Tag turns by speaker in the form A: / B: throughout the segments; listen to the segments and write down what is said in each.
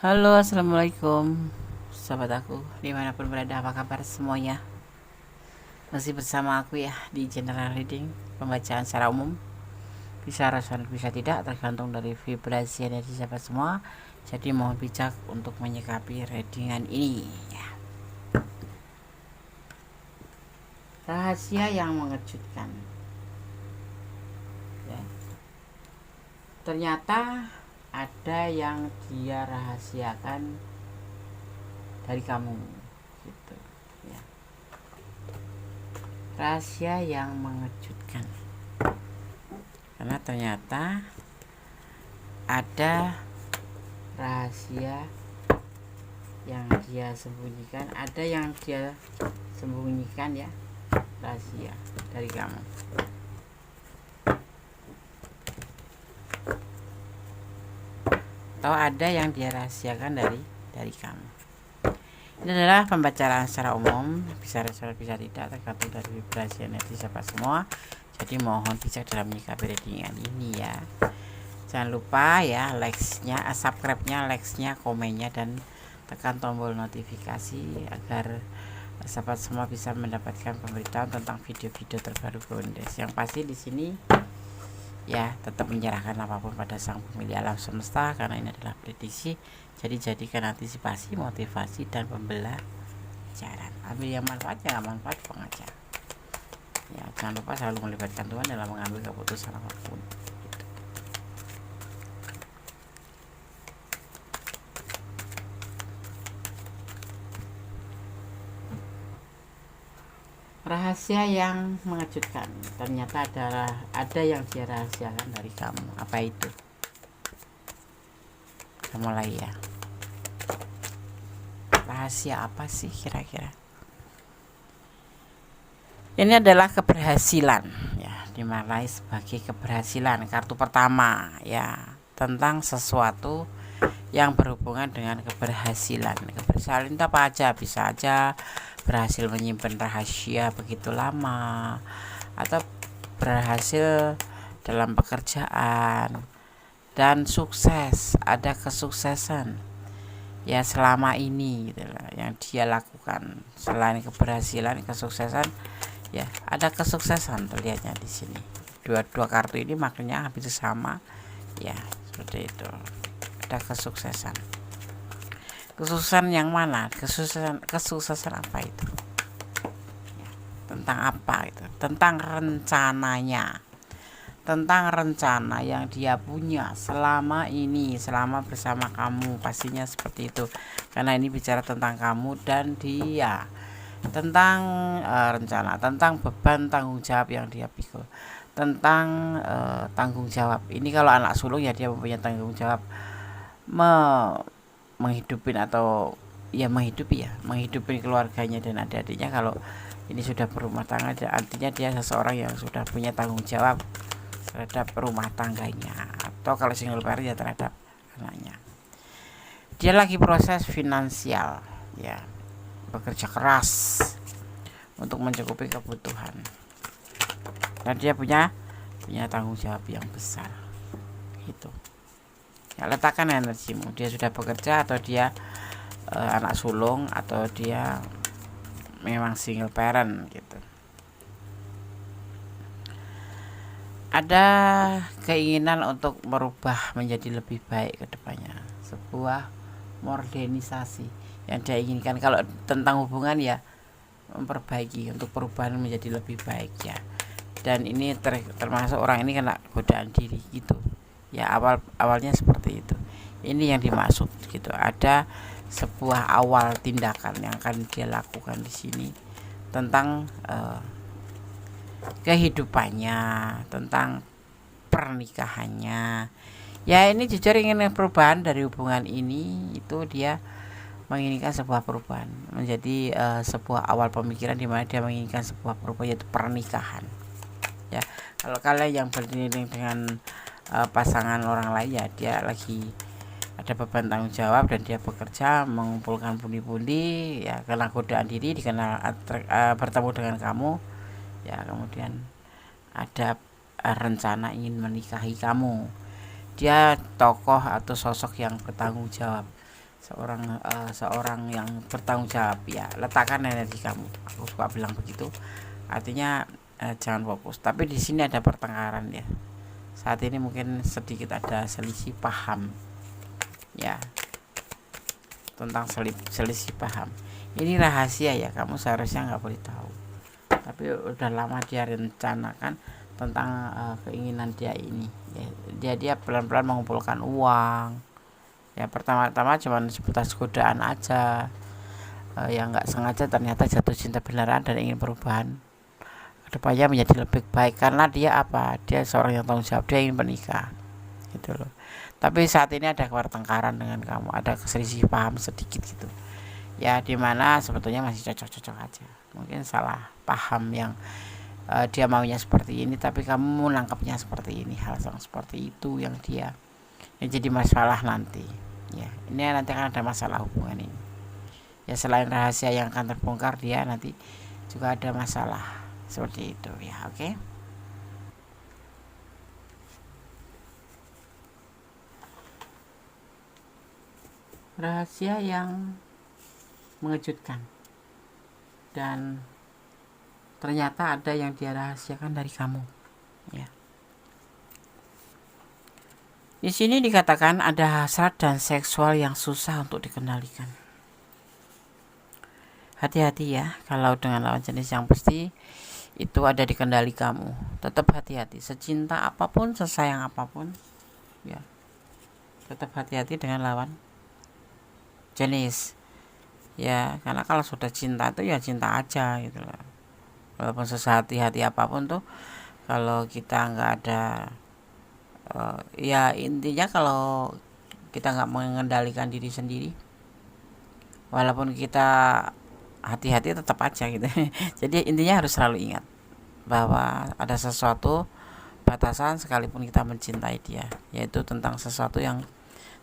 A: Halo, assalamualaikum, sahabat aku, dimanapun berada, apa kabar semuanya? Masih bersama aku ya di general reading, pembacaan secara umum. Bisa resonate, bisa tidak, tergantung dari vibrasi energi sahabat semua. Jadi mohon bijak untuk menyikapi readingan ini ya. Rahasia yang mengejutkan ya. Ternyata ada yang dia rahasiakan dari kamu gitu ya. Rahasia yang mengejutkan karena ternyata ada rahasia yang dia sembunyikan, ada yang dia sembunyikan ya, rahasia dari kamu. Atau ada yang dia rahasiakan dari kamu. Ini adalah pembacaan secara umum, bisa resonate bisa tidak, tergantung dari vibrasi energi sahabat semua. Jadi mohon bijak dalam menyikapi readingan ini ya. Jangan lupa ya like-nya, subscribe-nya, like-nya, komennya, dan tekan tombol notifikasi agar sahabat semua bisa mendapatkan pemberitahuan tentang video-video terbaru Gondes. Yang pasti di sini ya tetap menyerahkan apapun pada sang pemilik alam semesta, karena ini adalah prediksi. Jadi jadikan antisipasi, motivasi, dan pembelajaran. Ambil yang manfaat, jangan manfaat pengajar ya. Jangan lupa selalu melibatkan Tuhan dalam mengambil keputusan apapun. Rahasia yang mengejutkan, ternyata ada yang dia rahasiakan dari kamu. Apa itu? Kita mulai ya. Rahasia apa sih kira-kira? Ini adalah keberhasilan ya, dimulai sebagai keberhasilan, kartu pertama ya, tentang sesuatu yang berhubungan dengan keberhasilan. Keberhasilan itu apa aja? Bisa aja berhasil menyimpan rahasia begitu lama, atau berhasil dalam pekerjaan dan sukses, ada kesuksesan ya selama ini gitu loh, yang dia lakukan. Selain keberhasilan, kesuksesan ya, ada kesuksesan terlihatnya di sini. Dua kartu ini maknanya hampir sama ya, seperti itu. Ada kesuksesan. Kesuksesan yang mana? Kesuksesan apa itu? Ya, tentang apa itu? Tentang rencananya. Tentang rencana yang dia punya selama ini, selama bersama kamu, pastinya seperti itu. Karena ini bicara tentang kamu dan dia. Tentang rencana, tentang beban tanggung jawab yang dia pikul. Tentang tanggung jawab. Ini kalau anak sulung ya, dia mempunyai tanggung jawab menghidupin atau ya menghidupin keluarganya dan adik-adiknya. Kalau ini sudah berumah tangga, artinya dia seseorang yang sudah punya tanggung jawab terhadap rumah tangganya, atau kalau single parent ya terhadap anaknya. Dia lagi proses finansial ya, bekerja keras untuk mencukupi kebutuhan, dan dia punya tanggung jawab yang besar itu ya. Letakkan energimu, dia sudah bekerja atau dia anak sulung atau dia memang single parent gitu. Ada keinginan untuk merubah menjadi lebih baik ke depannya, sebuah modernisasi yang dia inginkan. Kalau tentang hubungan ya, memperbaiki untuk perubahan menjadi lebih baik ya. Dan ini termasuk orang ini kena godaan diri gitu ya, awalnya seperti itu. Ini yang dimaksud gitu. Ada sebuah awal tindakan yang akan dia lakukan di sini tentang kehidupannya, tentang pernikahannya ya. Ini jujur ingin perubahan dari hubungan ini. Itu dia menginginkan sebuah perubahan menjadi sebuah awal pemikiran di mana dia menginginkan sebuah perubahan, yaitu pernikahan ya. Kalau kalian yang berdinding dengan pasangan orang lain ya, dia lagi ada beban tanggung jawab dan dia bekerja mengumpulkan pundi-pundi ya, kena godaan diri, dikenal bertemu dengan kamu ya, kemudian ada rencana ingin menikahi kamu. Dia tokoh atau sosok yang bertanggung jawab seorang yang bertanggung jawab. Ya, letakkan energi kamu, aku suka bilang begitu. Artinya jangan fokus. Tapi di sini ada pertengkaran ya, saat ini mungkin sedikit ada selisih paham ya, tentang selisih paham. Ini rahasia ya, kamu seharusnya nggak boleh tahu, tapi udah lama dia rencanakan tentang keinginan dia ini ya. Dia pelan-pelan mengumpulkan uang ya. Pertama-tama cuma sebatas godaan aja, yang nggak sengaja ternyata jatuh cinta beneran dan ingin perubahan kedepannya menjadi lebih baik. Karena dia apa, dia seorang yang tanggung jawab, dia ingin menikah gitu loh. Tapi saat ini ada pertengkaran dengan kamu, ada keselisih paham sedikit gitu ya, dimana sebetulnya masih cocok-cocok aja. Mungkin salah paham yang dia maunya seperti ini, tapi kamu menangkapnya seperti ini. Hal yang seperti itu yang jadi masalah nanti ya. Ini nanti akan ada masalah hubungan ini ya. Selain rahasia yang akan terbongkar, dia nanti juga ada masalah seperti itu ya. Oke. Rahasia yang mengejutkan, dan ternyata ada yang dia rahasiakan dari kamu ya. Di sini dikatakan ada hasrat dan seksual yang susah untuk dikendalikan. Hati-hati ya kalau dengan lawan jenis yang pasti itu ada di kendali kamu. Tetap hati-hati, secinta apapun, sesayang apapun ya, tetap hati-hati dengan lawan jenis ya. Karena kalau sudah cinta itu ya cinta aja gitu loh. Walaupun sesehati-hati apapun tuh, kalau kita nggak ada ya intinya kalau kita nggak mengendalikan diri sendiri, walaupun kita hati-hati tetap aja gitu. Jadi intinya harus selalu ingat bahwa ada sesuatu batasan sekalipun kita mencintai dia, yaitu tentang sesuatu yang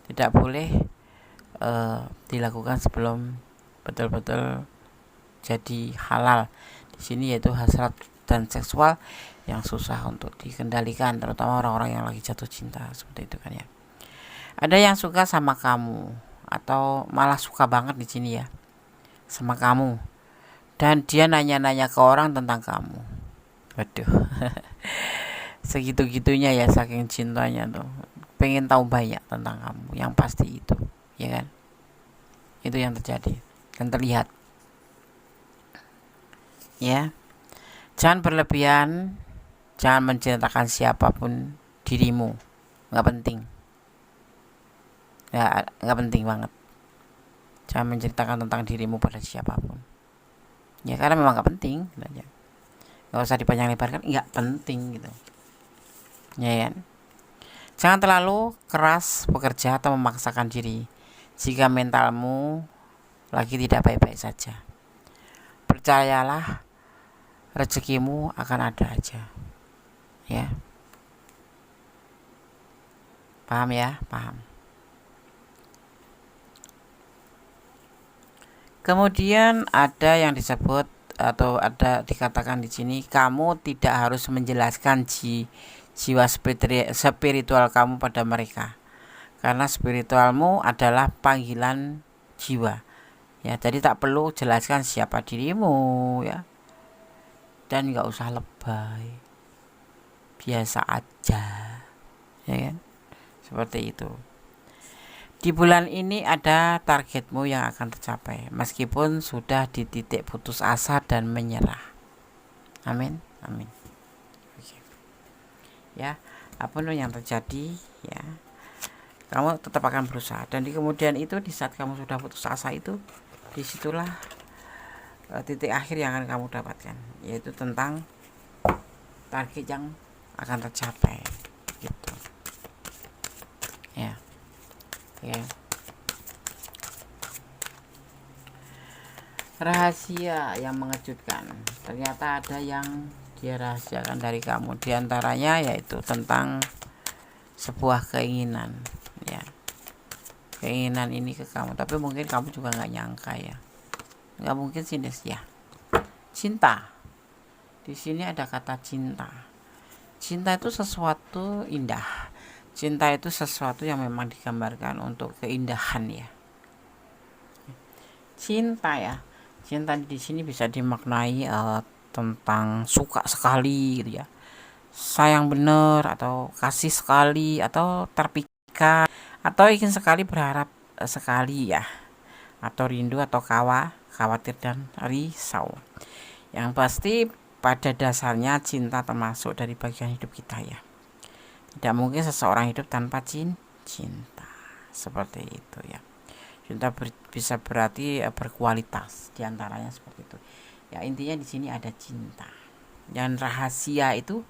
A: tidak boleh dilakukan sebelum betul-betul jadi halal di sini, yaitu hasrat dan seksual yang susah untuk dikendalikan, terutama orang-orang yang lagi jatuh cinta seperti itu kan ya. Ada yang suka sama kamu atau malah suka banget di sini ya sama kamu, dan dia nanya-nanya ke orang tentang kamu. Waduh. Segitu-gitunya ya, saking cintanya tuh, pengen tahu banyak tentang kamu. Yang pasti itu ya kan, itu yang terjadi dan terlihat ya. Jangan berlebihan, jangan menceritakan siapapun dirimu, nggak penting ya, nggak penting banget. Jangan menceritakan tentang dirimu pada siapapun ya, karena memang nggak penting aja. Nggak usah dipanjang lebarkan, nggak penting gitu ya kan. Jangan terlalu keras bekerja atau memaksakan diri jika mentalmu lagi tidak baik-baik saja. Percayalah, rezekimu akan ada aja ya. Paham ya? Paham. Kemudian ada yang disebut atau ada dikatakan di sini, kamu tidak harus menjelaskan jiwa spiritual kamu pada mereka, karena spiritualmu adalah panggilan jiwa ya. Jadi tak perlu jelaskan siapa dirimu ya, dan nggak usah lebay, biasa aja ya kan, seperti itu. Di bulan ini ada targetmu yang akan tercapai meskipun sudah di titik putus asa dan menyerah. Amin, amin. Oke. Ya, apapun yang terjadi ya, kamu tetap akan berusaha, dan di kemudian itu, di saat kamu sudah putus asa itu, disitulah titik akhir yang akan kamu dapatkan, yaitu tentang target yang akan tercapai gitu ya. Ya. Rahasia yang mengejutkan, ternyata ada yang dia rahasiakan dari kamu. Di antaranya yaitu tentang sebuah keinginan ya. Keinginan ini ke kamu, tapi mungkin kamu juga nggak nyangka ya. Nggak mungkin sih ya. Cinta. Di sini ada kata cinta. Cinta itu sesuatu indah. Cinta itu sesuatu yang memang digambarkan untuk keindahan ya. cinta ya. Cinta di sini bisa dimaknai tentang suka sekali gitu ya, sayang bener, atau kasih sekali, atau terpikat, atau ingin sekali, berharap sekali ya, atau rindu, atau khawatir dan risau. Yang pasti pada dasarnya cinta termasuk dari bagian hidup kita ya. Tidak mungkin seseorang hidup tanpa cinta. Seperti itu ya. Cinta bisa berarti berkualitas, diantaranya seperti itu. Ya intinya di sini ada cinta. Dan rahasia itu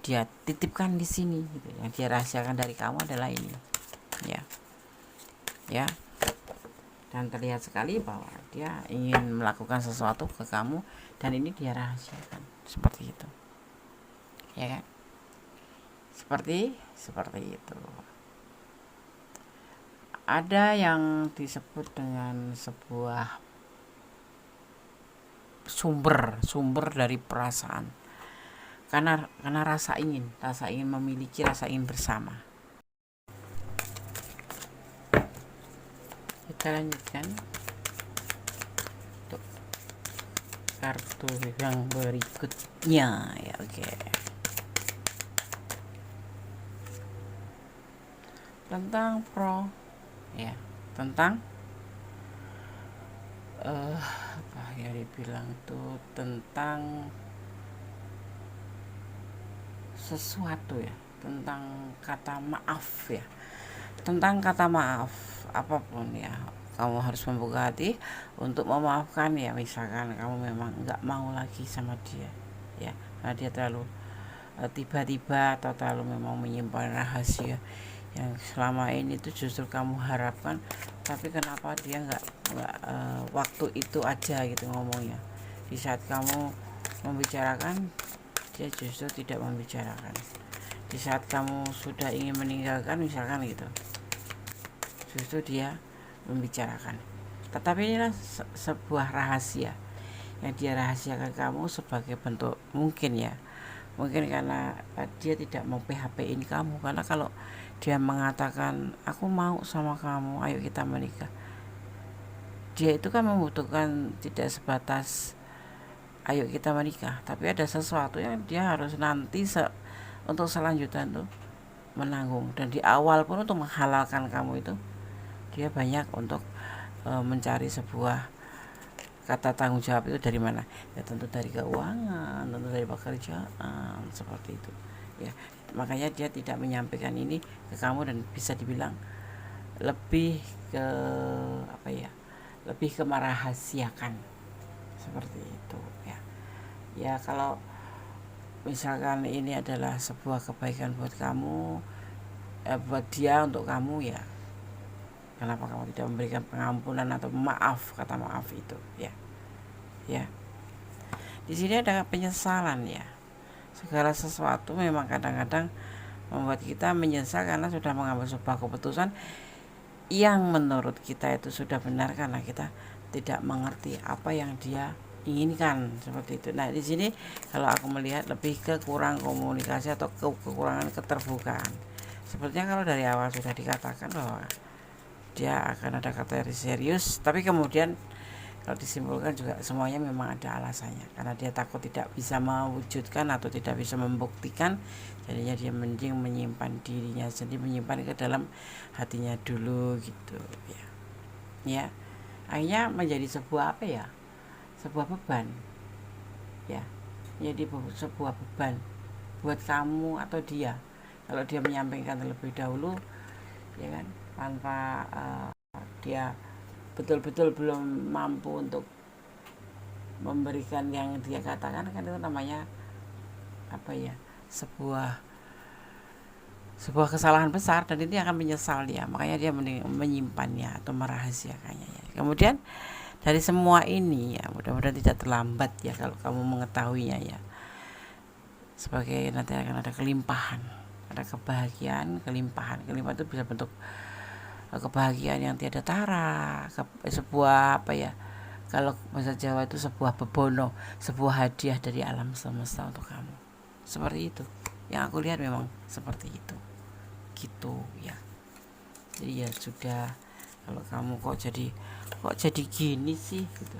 A: dia titipkan di sini gitu. Yang dia rahasiakan dari kamu adalah ini. Ya. Ya. Dan terlihat sekali bahwa dia ingin melakukan sesuatu ke kamu dan ini dia rahasiakan. Seperti itu. Ya kan? Seperti itu. Ada yang disebut dengan sebuah sumber dari perasaan, karena rasa ingin memiliki, rasa ingin bersama. Kita lanjutkan untuk kartu yang berikutnya ya. Oke. Tentang ya, tentang apa ya dibilang tuh, tentang sesuatu ya, tentang kata maaf ya, tentang kata maaf apapun ya. Kamu harus membuka hati untuk memaafkan ya. Misalkan kamu memang nggak mau lagi sama dia ya, karena dia terlalu tiba-tiba atau terlalu memang menyimpan rahasia yang selama ini tuh justru kamu harapkan, tapi kenapa dia nggak waktu itu aja gitu ngomongnya. Di saat kamu membicarakan, dia justru tidak membicarakan. Di saat kamu sudah ingin meninggalkan misalkan gitu, justru dia membicarakan. Tetapi inilah sebuah rahasia yang dia rahasiakan kamu sebagai bentuk mungkin karena dia tidak mau PHP-in kamu. Karena kalau dia mengatakan aku mau sama kamu, ayo kita menikah, dia itu kan membutuhkan tidak sebatas ayo kita menikah, tapi ada sesuatu yang dia harus nanti untuk selanjutnya tuh menanggung. Dan di awal pun untuk menghalalkan kamu itu dia banyak untuk mencari sebuah kata tanggung jawab. Itu dari mana ya? Tentu dari keuangan, tentu dari pekerjaan, seperti itu ya. Makanya dia tidak menyampaikan ini ke kamu, dan bisa dibilang lebih ke apa ya, lebih ke merahasiakan seperti itu ya. Ya kalau misalkan ini adalah sebuah kebaikan buat kamu, buat dia, untuk kamu ya, kenapa kamu tidak memberikan pengampunan atau maaf, kata maaf itu ya. Di sini ada penyesalan ya. Segala sesuatu memang kadang-kadang membuat kita menyesal karena sudah mengambil sebuah keputusan yang menurut kita itu sudah benar, karena kita tidak mengerti apa yang dia inginkan, seperti itu. Nah di sini kalau aku melihat lebih ke kurang komunikasi atau kekurangan keterbukaan. Sepertinya kalau dari awal sudah dikatakan bahwa dia akan ada kata serius, tapi kemudian kalau disimpulkan juga semuanya memang ada alasannya, karena dia takut tidak bisa mewujudkan atau tidak bisa membuktikan. Jadinya dia mending menyimpan dirinya sendiri, menyimpan ke dalam hatinya dulu gitu ya. Akhirnya menjadi sebuah apa ya, sebuah beban ya, jadi sebuah beban buat kamu atau dia. Kalau dia menyampaikan terlebih dahulu ya kan, tanpa dia betul-betul belum mampu untuk memberikan yang dia katakan, kan itu namanya apa ya, sebuah kesalahan besar, dan itu akan menyesal dia. Makanya dia menyimpannya atau merahasiakannya ya. Kemudian dari semua ini ya, mudah-mudahan tidak terlambat ya kalau kamu mengetahuinya ya, sebagai nanti akan ada kelimpahan, ada kebahagiaan, kelimpahan itu bisa bentuk kebahagiaan yang tiada tara, sebuah apa ya, kalau bahasa Jawa itu sebuah bebono, sebuah hadiah dari alam semesta untuk kamu. Seperti itu yang aku lihat, memang seperti itu gitu ya. Jadi ya sudah, kalau kamu kok jadi gini sih gitu,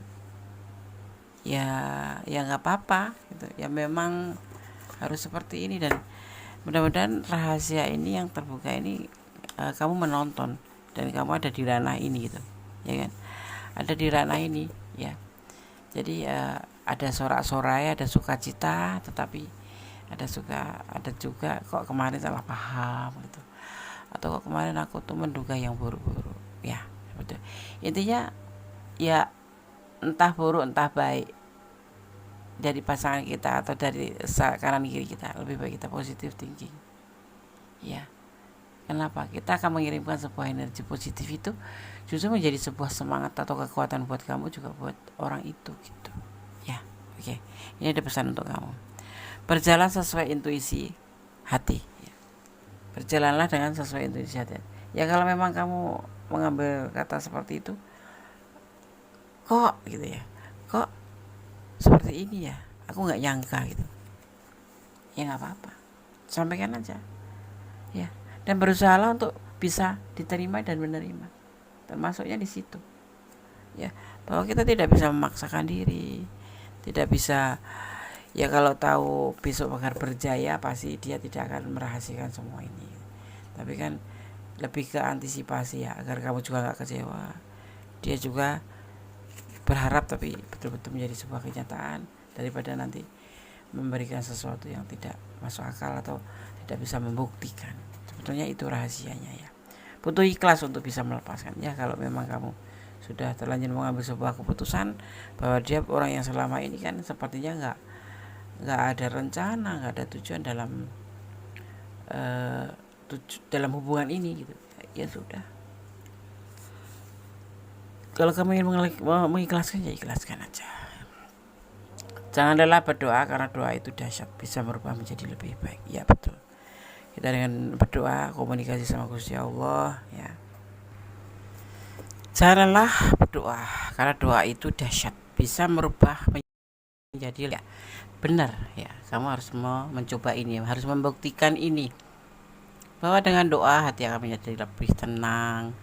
A: ya nggak apa-apa gitu, ya memang harus seperti ini. Dan mudah-mudahan rahasia ini yang terbuka ini kamu menonton dan kamu ada di ranah ini gitu, ya kan, ada di ranah ini ya. Jadi ada sorak-sorai, ada sukacita, tetapi ada juga kok kemarin salah paham gitu, atau kok kemarin aku tuh menduga yang buruk-buruk ya, betul. Intinya ya, entah buruk entah baik dari pasangan kita atau dari kanan kiri kita, lebih baik kita positif thinking ya. Kenapa? Kita akan mengirimkan sebuah energi positif itu justru menjadi sebuah semangat atau kekuatan buat kamu, juga buat orang itu gitu ya. Oke, ini ada pesan untuk kamu. Berjalan sesuai intuisi hati ya. Berjalanlah dengan sesuai intuisi hati ya. Kalau memang kamu mengambil kata seperti itu, kok gitu ya, kok seperti ini ya, aku nggak nyangka gitu, ya nggak apa-apa, sampaikan aja ya, dan berusahalah untuk bisa diterima dan menerima, termasuknya di situ ya, bahwa kita tidak bisa memaksakan diri, tidak bisa ya. Kalau tahu besok bakal berjaya, pasti dia tidak akan merahasiakan semua ini, tapi kan lebih ke antisipasi ya, agar kamu juga nggak kecewa, dia juga berharap tapi betul-betul menjadi sebuah kenyataan, daripada nanti memberikan sesuatu yang tidak masuk akal atau tidak bisa membuktikan. Sebetulnya itu rahasianya ya. Butuh ikhlas untuk bisa melepaskan ya. Kalau memang kamu sudah terlanjur mengambil sebuah keputusan bahwa dia orang yang selama ini kan sepertinya nggak ada rencana, nggak ada tujuan dalam hubungan ini gitu, ya sudah. Kalau kamu ingin mengikhlaskan, ya ikhlaskan aja. Jangan lelah berdoa, karena doa itu dahsyat, bisa merubah menjadi lebih baik. Ya betul. Kita dengan berdoa, komunikasi sama Gusti Allah ya. Jangan lelah berdoa, karena doa itu dahsyat, bisa merubah menjadi ya. Benar ya. Kamu harus mencoba ini, harus membuktikan ini, bahwa dengan doa hati akan menjadi lebih tenang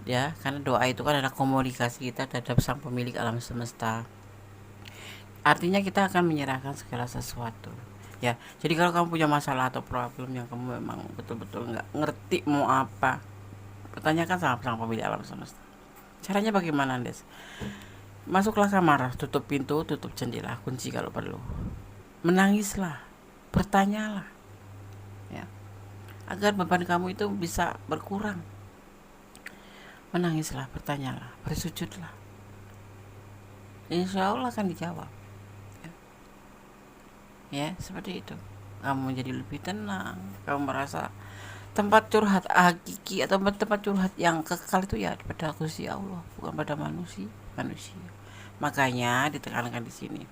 A: ya, karena doa itu kan adalah komunikasi kita terhadap sang pemilik alam semesta. Artinya kita akan menyerahkan segala sesuatu ya. Jadi kalau kamu punya masalah atau problem yang kamu memang betul-betul nggak ngerti mau apa, pertanyakan sama sang pemilik alam semesta. Caranya bagaimana, Des? Masuklah kamar, tutup pintu, tutup jendela, kunci kalau perlu, menangislah, bertanyalah ya, agar beban kamu itu bisa berkurang. Menangislah, bertanyalah, bersujudlah, insya Allah akan dijawab ya, seperti itu. Kamu menjadi lebih tenang, kamu merasa tempat curhat hakiki atau tempat curhat yang kekal itu ya pada Gusti Allah, bukan pada manusia. Makanya ditekankan di sini,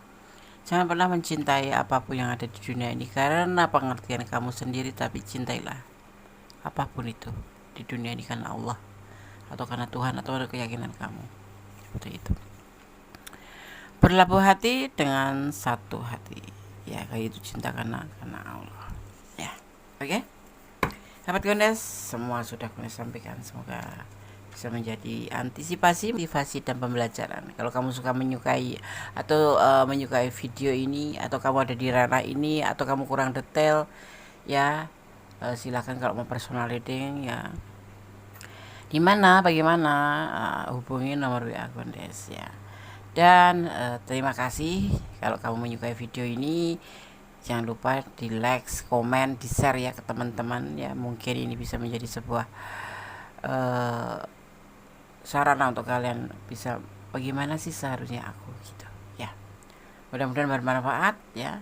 A: jangan pernah mencintai apapun yang ada di dunia ini karena pengertian kamu sendiri, tapi cintailah apapun itu di dunia ini karena Allah, atau karena Tuhan, atau ada keyakinan kamu. Seperti itu. Berlabuh hati dengan satu hati ya, kayak itu, cinta karena Allah ya. Oke, sahabat Gondes, semua sudah Gondes sampaikan, semoga bisa menjadi antisipasi, motivasi, dan pembelajaran. Kalau kamu suka menyukai atau menyukai video ini, atau kamu ada di ranah ini, atau kamu kurang detail ya, silakan. Kalau mau personal reading ya, dimana bagaimana, hubungi nomor WA Gondes ya. Dan terima kasih. Kalau kamu menyukai video ini, jangan lupa di like, komen, di share ya ke teman-teman ya. Mungkin ini bisa menjadi sebuah sarana untuk kalian bisa bagaimana sih seharusnya aku gitu ya. Mudah-mudahan bermanfaat ya,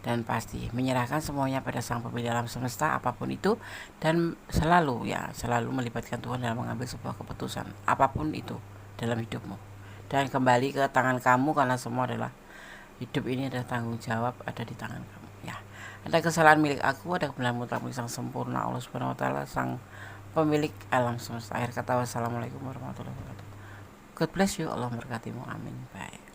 A: dan pasti menyerahkan semuanya pada sang pemilik alam semesta apapun itu, dan selalu melibatkan Tuhan dalam mengambil sebuah keputusan apapun itu dalam hidupmu, dan kembali ke tangan kamu, karena semua adalah hidup ini adalah tanggung jawab ada di tangan kamu ya. Ada kesalahan milik aku, ada kebenaran mutlak milik sang sempurna Allah Subhanahu wa taala, sang pemilik alam semesta. Akhir kata, wassalamualaikum warahmatullahi wabarakatuh. God bless you, Allah memberkatimu, amin. Bye.